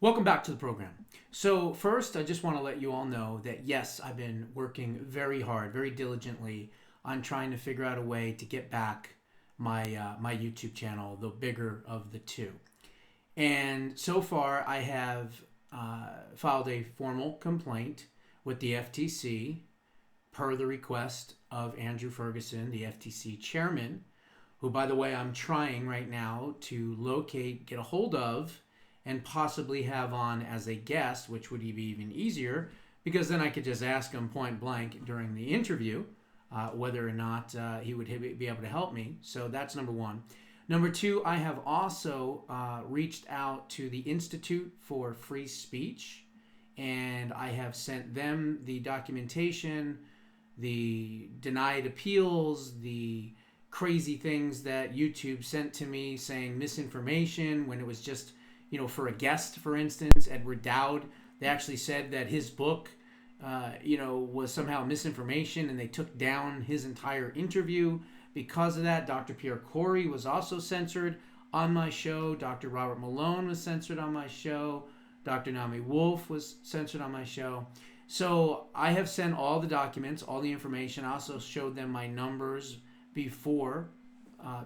Welcome back to the program. So first, I just want to let you all know that yes, I've been working very hard, very diligently on trying to figure out a way to get back my YouTube channel, the bigger of the two. And so far, I have filed a formal complaint with the FTC per the request of Andrew Ferguson, the FTC chairman, who, by the way, I'm trying right now to locate, get a hold of, and possibly have on as a guest, which would be even easier because then I could just ask him point blank during the interview whether or not he would be able to help me. So that's number one. Number two, I have also reached out to the Institute for Free Speech, and I have sent them the documentation, the denied appeals, the crazy things that YouTube sent to me saying misinformation when it was just, for a guest, for instance, Edward Dowd. They actually said that his book, was somehow misinformation, and they took down his entire interview because of that. Dr. Pierre Corey was also censored on my show. Dr. Robert Malone was censored on my show. Dr. Naomi Wolf was censored on my show. So I have sent all the documents, all the information. I also showed them my numbers before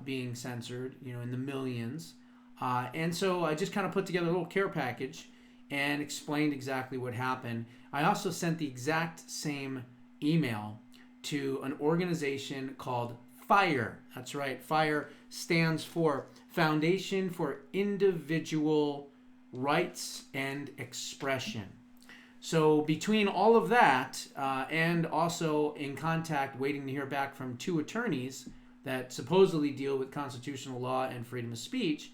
being censored, in the millions. And so I just kind of put together a little care package and explained exactly what happened. I also sent the exact same email to an organization called FIRE. That's right. FIRE stands for Foundation for Individual Rights and Expression. So between all of that and also in contact waiting to hear back from two attorneys that supposedly deal with constitutional law and freedom of speech,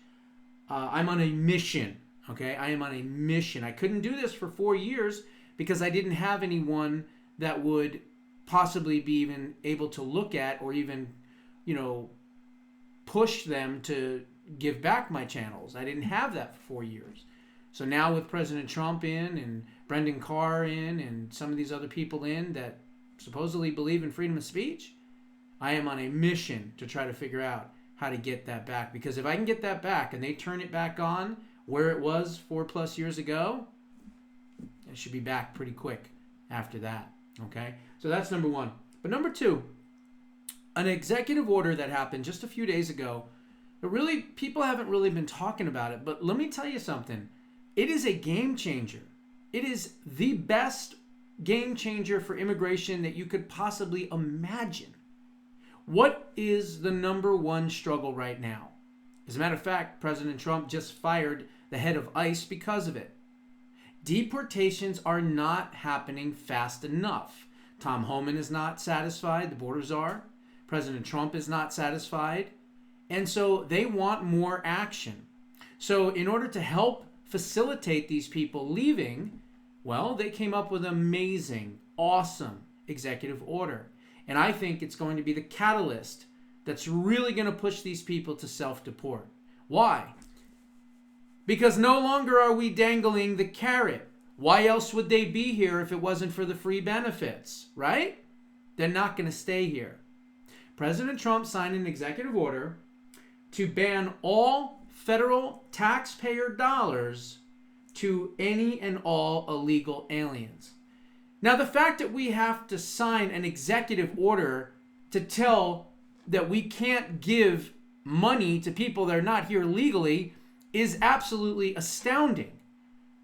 I'm on a mission, okay? I am on a mission. I couldn't do this for 4 years because I didn't have anyone that would possibly be even able to look at or even, push them to give back my channels. I didn't have that for 4 years. So now with President Trump in and Brendan Carr in and some of these other people in that supposedly believe in freedom of speech, I am on a mission to try to figure out how to get that back. Because if I can get that back and they turn it back on where it was 4+ years ago, it should be back pretty quick after that. Okay? So that's number one. But number two, an executive order that happened just a few days ago, people haven't really been talking about it, but let me tell you something. It is a game changer. It is the best game changer for immigration that you could possibly imagine. What is the number one struggle right now? As a matter of fact, President Trump just fired the head of ICE because of it. Deportations are not happening fast enough. Tom Homan is not satisfied. The borders are. President Trump is not satisfied. And so they want more action. So in order to help facilitate these people leaving, well, they came up with an amazing, awesome executive order. And I think it's going to be the catalyst that's really going to push these people to self-deport. Why? Because no longer are we dangling the carrot. Why else would they be here if it wasn't for the free benefits, right? They're not going to stay here. President Trump signed an executive order to ban all federal taxpayer dollars to any and all illegal aliens. Now, the fact that we have to sign an executive order to tell that we can't give money to people that are not here legally is absolutely astounding.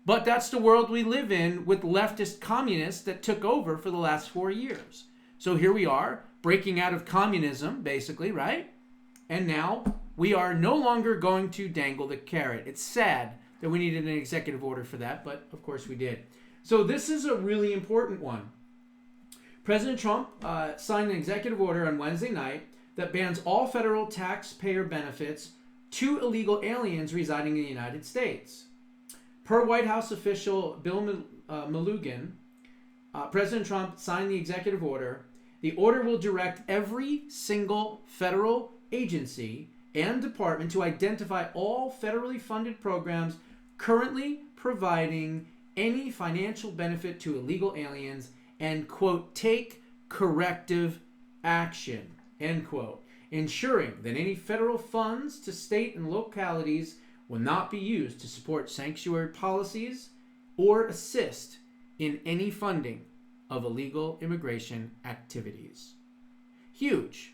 But that's the world we live in with leftist communists that took over for the last 4 years. So here we are, breaking out of communism, basically, right? And now we are no longer going to dangle the carrot. It's sad that we needed an executive order for that, but of course we did. So this is a really important one. President Trump signed an executive order on Wednesday night that bans all federal taxpayer benefits to illegal aliens residing in the United States. Per White House official Bill Malugin, President Trump signed the executive order. The order will direct every single federal agency and department to identify all federally funded programs currently providing any financial benefit to illegal aliens and, quote, take corrective action, end quote, ensuring that any federal funds to state and localities will not be used to support sanctuary policies or assist in any funding of illegal immigration activities. Huge.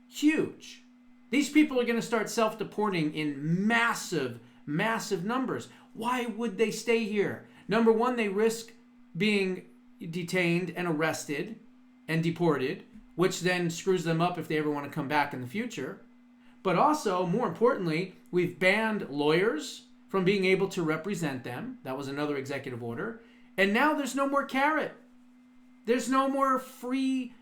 Huge. These people are going to start self-deporting in massive, massive numbers. Why would they stay here? Number one, they risk being detained and arrested and deported, which then screws them up if they ever want to come back in the future. But also, more importantly, we've banned lawyers from being able to represent them. That was another executive order. And now there's no more carrot. There's no more free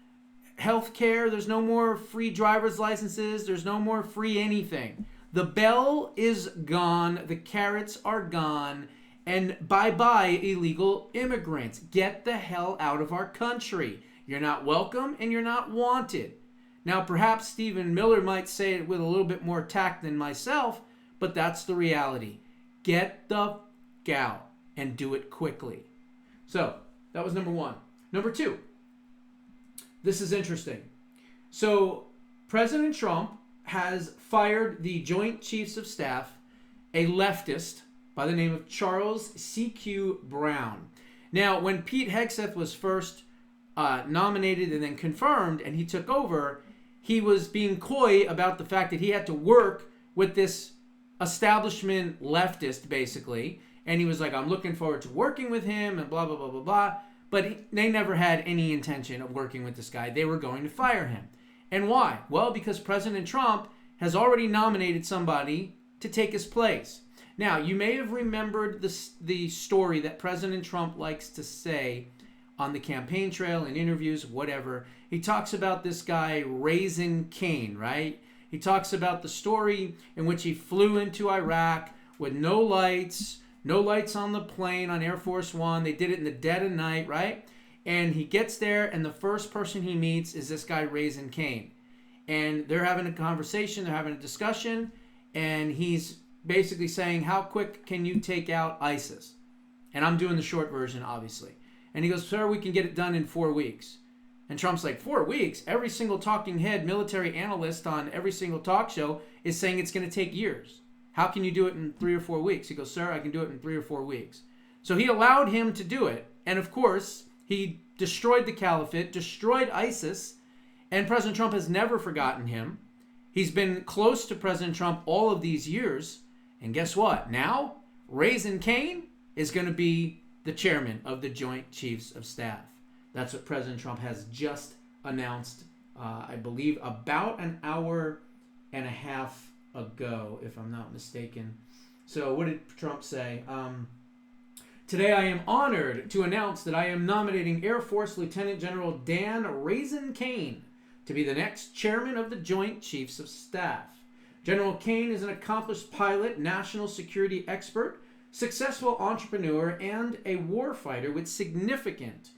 health care. There's no more free driver's licenses. There's no more free anything. The bell is gone. The carrots are gone. And bye-bye, illegal immigrants. Get the hell out of our country. You're not welcome and you're not wanted. Now, perhaps Stephen Miller might say it with a little bit more tact than myself, but that's the reality. Get the f*** out and do it quickly. So, that was number one. Number two, this is interesting. So, President Trump has fired the Joint Chiefs of Staff, a leftist by the name of Charles C.Q. Brown. Now, when Pete Hegseth was first nominated and then confirmed and he took over, he was being coy about the fact that he had to work with this establishment leftist, basically. And he was like, I'm looking forward to working with him and blah, blah, blah, blah, blah. But they never had any intention of working with this guy. They were going to fire him. And why? Well, because President Trump has already nominated somebody to take his place. Now, you may have remembered the story that President Trump likes to say on the campaign trail, in interviews, whatever. He talks about this guy, Raisin Cain, right? He talks about the story in which he flew into Iraq with no lights on the plane on Air Force One. They did it in the dead of night, right? And he gets there, and the first person he meets is this guy, Raisin Cain. And they're having a conversation, they're having a discussion, and he's basically saying, how quick can you take out ISIS? And I'm doing the short version, obviously. And he goes, sir, we can get it done in 4 weeks. And Trump's like, 4 weeks? Every single talking head military analyst on every single talk show is saying it's going to take years. How can you do it in 3 or 4 weeks? He goes, sir, I can do it in 3 or 4 weeks. So he allowed him to do it. And of course, he destroyed the caliphate, destroyed ISIS, and President Trump has never forgotten him. He's been close to President Trump all of these years. And guess what? Now, Raisin Cain is going to be the chairman of the Joint Chiefs of Staff. That's what President Trump has just announced, I believe, about an hour and a half ago, if I'm not mistaken. So what did Trump say? Today I am honored to announce that I am nominating Air Force Lieutenant General Dan Raisin Cain to be the next chairman of the Joint Chiefs of Staff. General Cain is an accomplished pilot, national security expert, successful entrepreneur, and a warfighter with significant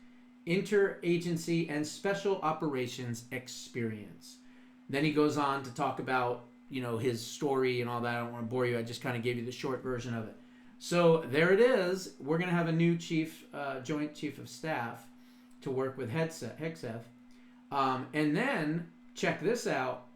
interagency and special operations experience. Then he goes on to talk about, his story and all that. I don't want to bore you. I just kind of gave you the short version of it. So there it is. We're going to have a new Joint Chief of Staff to work with Hegseth. And then, check this out.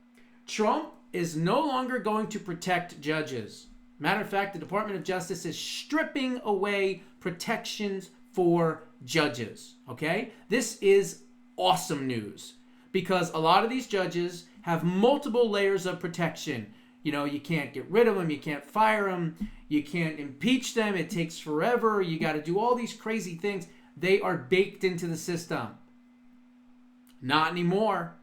Trump is no longer going to protect judges. Matter of fact, the Department of Justice is stripping away protections for judges. Okay? This is awesome news because a lot of these judges have multiple layers of protection. You can't get rid of them. You can't fire them. You can't impeach them. It takes forever. You got to do all these crazy things. They are baked into the system. Not anymore.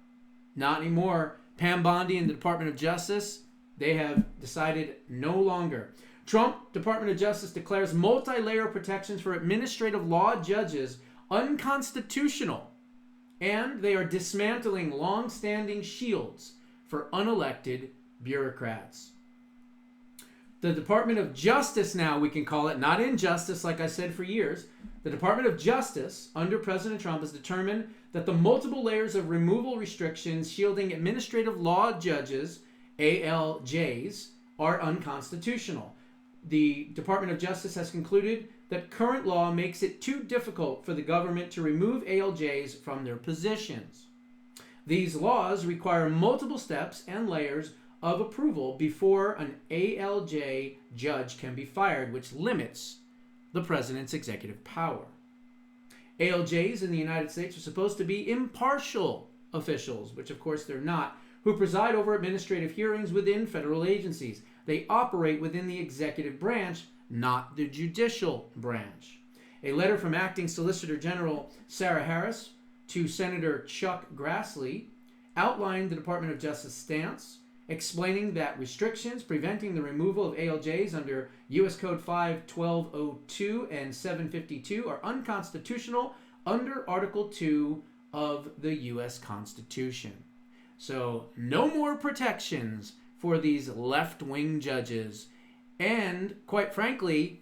Not anymore. Pam Bondi and the Department of Justice, they have decided no longer. Trump, Department of Justice, declares multi-layer protections for administrative law judges unconstitutional, and they are dismantling long-standing shields for unelected bureaucrats. The Department of Justice now, we can call it, not injustice like I said for years. The Department of Justice, under President Trump, has determined that the multiple layers of removal restrictions shielding administrative law judges, ALJs, are unconstitutional. The Department of Justice has concluded that current law makes it too difficult for the government to remove ALJs from their positions. These laws require multiple steps and layers of approval before an ALJ judge can be fired, which limits the president's executive power. ALJs in the United States are supposed to be impartial officials, which of course they're not, who preside over administrative hearings within federal agencies. They operate within the executive branch, not the judicial branch. A letter from Acting Solicitor General Sarah Harris to Senator Chuck Grassley outlined the Department of Justice stance, explaining that restrictions preventing the removal of ALJs under U.S. Code 5-1202 and 752 are unconstitutional under Article 2 of the U.S. Constitution. So no more protections for these left-wing judges. And quite frankly,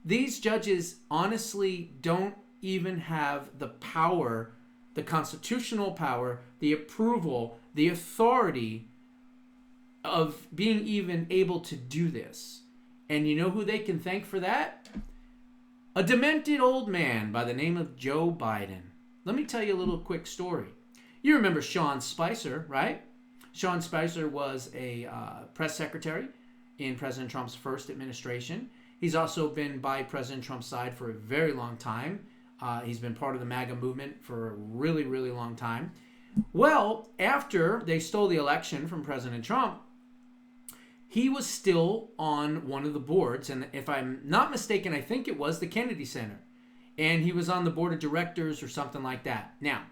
these judges honestly don't even have the power, the constitutional power, the approval, the authority of being even able to do this. And you know who they can thank for that? A demented old man by the name of Joe Biden. Let me tell you a little quick story. You remember Sean Spicer, right? Sean Spicer was a press secretary in President Trump's first administration. He's also been by President Trump's side for a very long time. He's been part of the MAGA movement for a really, really long time. Well, after they stole the election from President Trump, he was still on one of the boards, and if I'm not mistaken, I think it was the Kennedy Center. And he was on the board of directors or something like that. Now,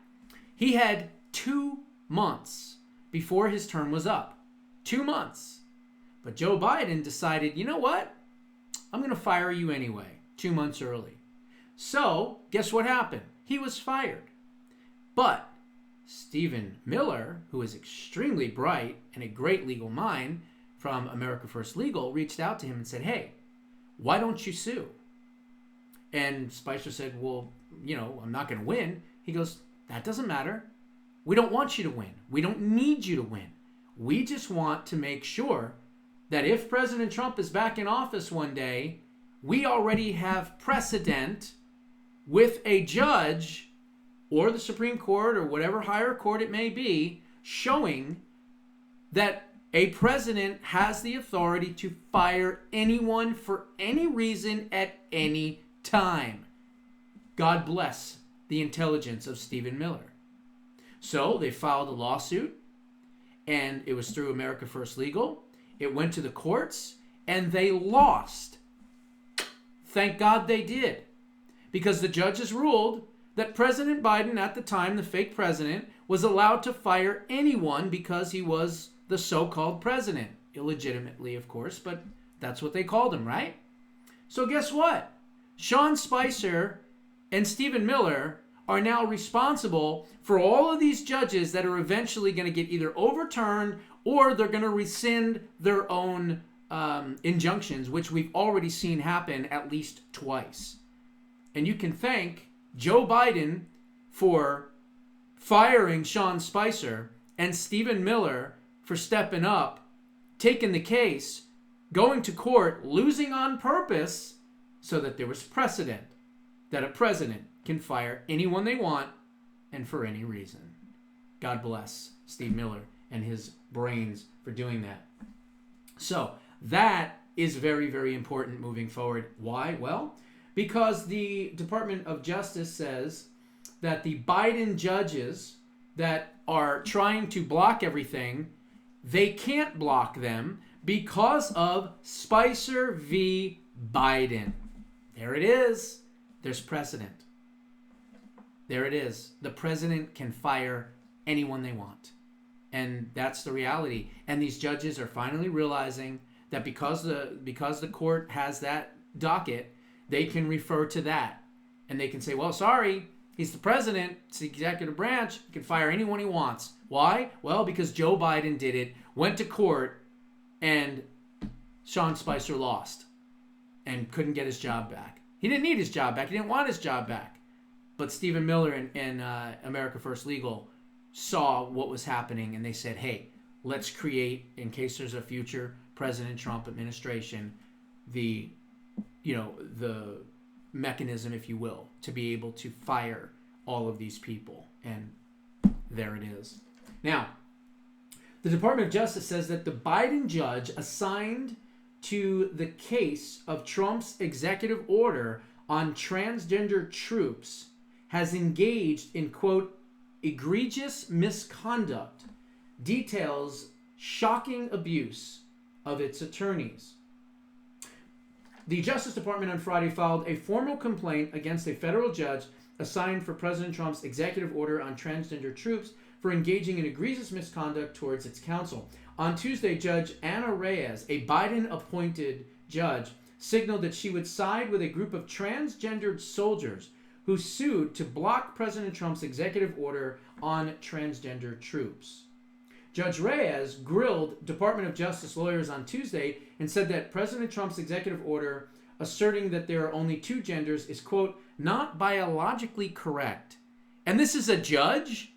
he had 2 months before his term was up. 2 months. But Joe Biden decided, you know what? I'm going to fire you anyway, 2 months early. So, guess what happened? He was fired. But Stephen Miller, who is extremely bright and a great legal mind from America First Legal, reached out to him and said, hey, why don't you sue? And Spicer said, well, I'm not going to win. He goes, that doesn't matter. We don't want you to win. We don't need you to win. We just want to make sure that if President Trump is back in office one day, we already have precedent with a judge or the Supreme Court or whatever higher court it may be, showing that a president has the authority to fire anyone for any reason at any time. God bless the intelligence of Stephen Miller. So they filed a lawsuit, and it was through America First Legal. It went to the courts, and they lost. Thank God they did, because the judges ruled that President Biden, at the time, the fake president, was allowed to fire anyone because he was the so-called president. Illegitimately, of course, but that's what they called him, right? So guess what? Sean Spicer and Stephen Miller are now responsible for all of these judges that are eventually going to get either overturned or they're going to rescind their own injunctions, which we've already seen happen at least twice. And you can thank Joe Biden for firing Sean Spicer and Stephen Miller for stepping up, taking the case, going to court, losing on purpose, so that there was precedent that a president can fire anyone they want and for any reason. God bless Steve Miller and his brains for doing that. So that is very, very important moving forward. Why? Well, because the Department of Justice says that the Biden judges that are trying to block everything, they can't block them because of Spicer v. Biden. There it is. There's precedent. There it is. The president can fire anyone they want. And that's the reality. And these judges are finally realizing that because the court has that docket, they can refer to that. And they can say, well, sorry, he's the president. It's the executive branch. He can fire anyone he wants. Why? Well, because Joe Biden did it, went to court, and Sean Spicer lost and couldn't get his job back. He didn't need his job back. He didn't want his job back. But Stephen Miller and America First Legal saw what was happening, and they said, hey, let's create, in case there's a future President Trump administration, the mechanism, if you will, to be able to fire all of these people. And there it is. Now, The Department of Justice says that the Biden judge assigned to the case of Trump's executive order on transgender troops has engaged in, quote, egregious misconduct, details shocking abuse of its attorneys. The Justice Department on Friday filed a formal complaint against a federal judge assigned for President Trump's executive order on transgender troops for engaging in egregious misconduct towards its counsel. On Tuesday, Judge Anna Reyes, a Biden-appointed judge, signaled that she would side with a group of transgendered soldiers who sued to block President Trump's executive order on transgender troops. Judge Reyes grilled Department of Justice lawyers on Tuesday and said that President Trump's executive order asserting that there are only two genders is, quote, not biologically correct. And this is a judge?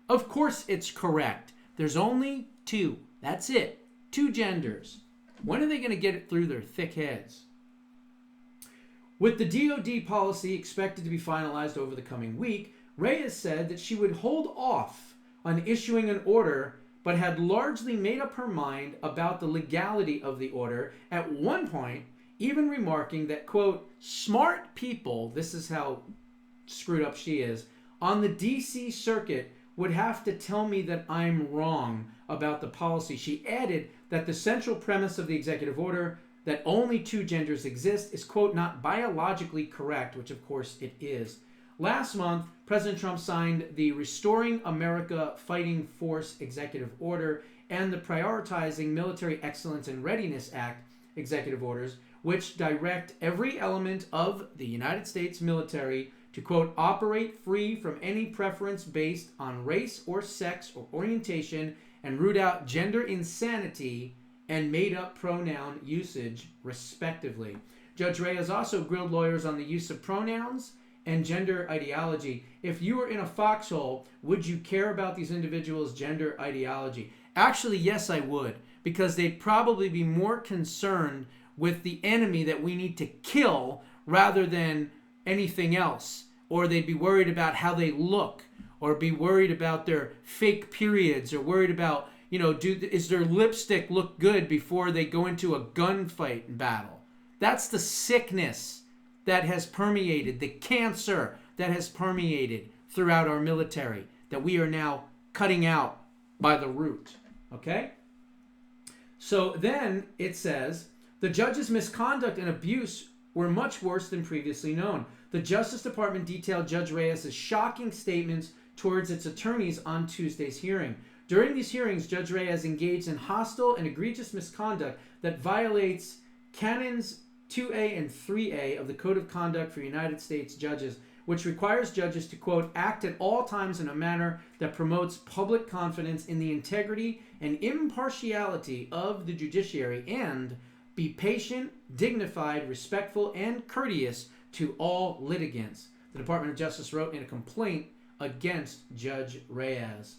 Of course it's correct. There's only two. That's it. Two genders. When are they going to get it through their thick heads? With the DOD policy expected to be finalized over the coming week, Reyes said that she would hold off on issuing an order, but had largely made up her mind about the legality of the order, at one point even remarking that, quote, smart people, this is how screwed up she is, on the D.C. circuit would have to tell me that I'm wrong about the policy. She added that the central premise of the executive order, that only two genders exist, is, quote, not biologically correct, which of course it is. Last month, President Trump signed the Restoring America Fighting Force Executive Order and the Prioritizing Military Excellence and Readiness Act executive orders, which direct every element of the United States military to, quote, operate free from any preference based on race or sex or orientation and root out gender insanity and made-up pronoun usage, respectively. Judge Reyes also grilled lawyers on the use of pronouns and gender ideology. If you were in a foxhole, would you care about these individuals' gender ideology? Actually, yes, I would, because they'd probably be more concerned with the enemy that we need to kill rather than anything else. Or they'd be worried about how they look, or be worried about their fake periods, or worried about, is their lipstick look good before they go into a gunfight battle? That's the sickness that has permeated, the cancer that has permeated throughout our military, that we are now cutting out by the root. Okay? So then it says, the judge's misconduct and abuse were much worse than previously known. The Justice Department detailed Judge Reyes' shocking statements towards its attorneys on Tuesday's hearing. During these hearings, Judge Reyes engaged in hostile and egregious misconduct that violates Canons 2A and 3A of the Code of Conduct for United States Judges, which requires judges to, quote, act at all times in a manner that promotes public confidence in the integrity and impartiality of the judiciary and be patient, dignified, respectful, and courteous to all litigants, the Department of Justice wrote in a complaint against Judge Reyes.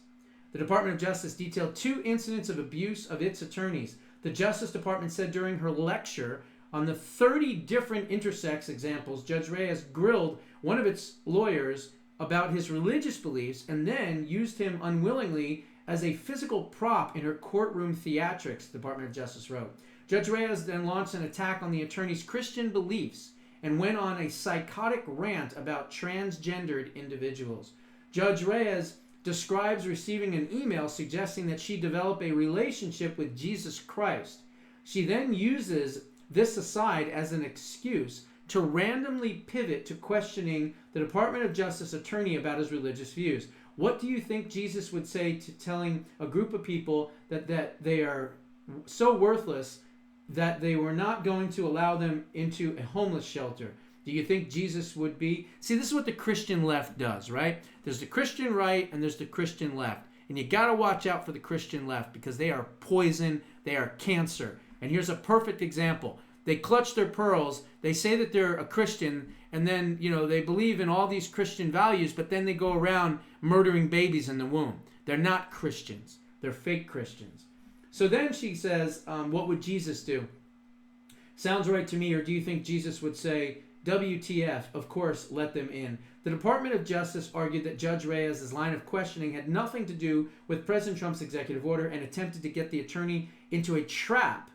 The Department of Justice detailed 2 incidents of abuse of its attorneys. The Justice Department said during her lecture on the 30 different intersex examples, Judge Reyes grilled one of its lawyers about his religious beliefs and then used him unwillingly as a physical prop in her courtroom theatrics, the Department of Justice wrote. Judge Reyes then launched an attack on the attorney's Christian beliefs and went on a psychotic rant about transgendered individuals. Judge Reyes describes receiving an email suggesting that she develop a relationship with Jesus Christ. She then uses this aside as an excuse to randomly pivot to questioning the Department of Justice attorney about his religious views. What do you think Jesus would say to telling a group of people that they are so worthless that they were not going to allow them into a homeless shelter? Do you think Jesus would be? See, this is what the Christian left does, right? There's the Christian right and there's the Christian left. And you got to watch out for the Christian left because they are poison, they are cancer. And here's a perfect example. They clutch their pearls, they say that they're a Christian, and then, they believe in all these Christian values, but then they go around murdering babies in the womb. They're not Christians. They're fake Christians. So then she says, what would Jesus do? Sounds right to me. Or do you think Jesus would say, WTF, of course, let them in. The Department of Justice argued that Judge Reyes' line of questioning had nothing to do with President Trump's executive order and attempted to get the attorney into a trap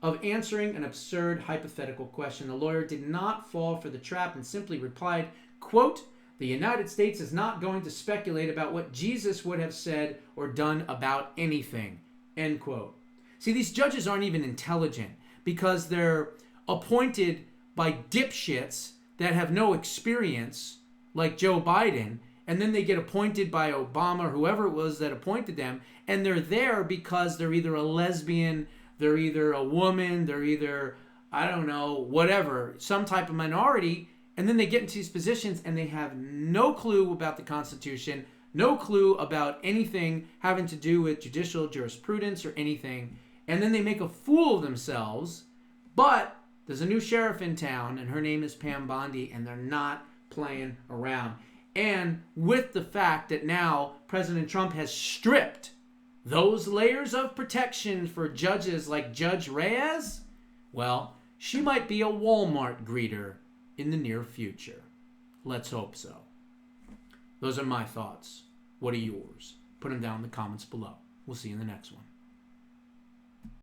of answering an absurd hypothetical question. The lawyer did not fall for the trap and simply replied, quote, "The United States is not going to speculate about what Jesus would have said or done about anything," end quote. See, these judges aren't even intelligent because they're appointed by dipshits that have no experience, like Joe Biden, and then they get appointed by Obama or whoever it was that appointed them, and they're there because they're either a lesbian, they're either a woman, they're either, I don't know, whatever, some type of minority, and then they get into these positions and they have no clue about the Constitution, no clue about anything having to do with judicial jurisprudence or anything, and then they make a fool of themselves. But there's a new sheriff in town, and her name is Pam Bondi, and they're not playing around. And with the fact that now President Trump has stripped those layers of protection for judges like Judge Reyes, well, she might be a Walmart greeter in the near future. Let's hope so. Those are my thoughts. What are yours? Put them down in the comments below. We'll see you in the next one.